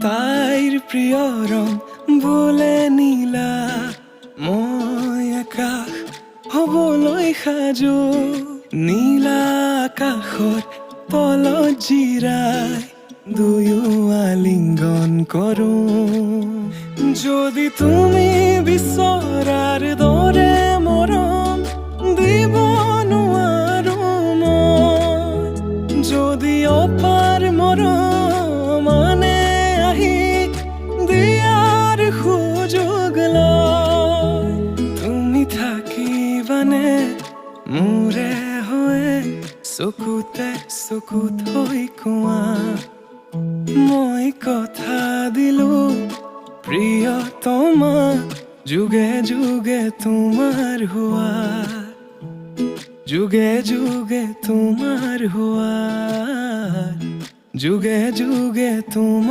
তাইৰ প্ৰিয় ৰং বোলে নীলা, মই আকাশ হবলৈ সাজু। নীলা আকাশৰ তলত জিৰাই দুয়ো আলিঙ্গন কৰো। যদি তুমি বিচৰাৰ দৰে মৰম দিব নোৱাৰো মই, যদি অপাৰ মৰম মানে আহি দিয়াৰ সুযোগ লয়, তুমি থাকিবানে মোৰে হৈ চকুতে চকুত হৈ কোৱা। মই কথা দিলো প্ৰিয়তমা, যুগে যুগে তোমাৰ হোৱা, যুগে যুগে তোমাৰ হোৱা, যুগে যুগে তোমাৰ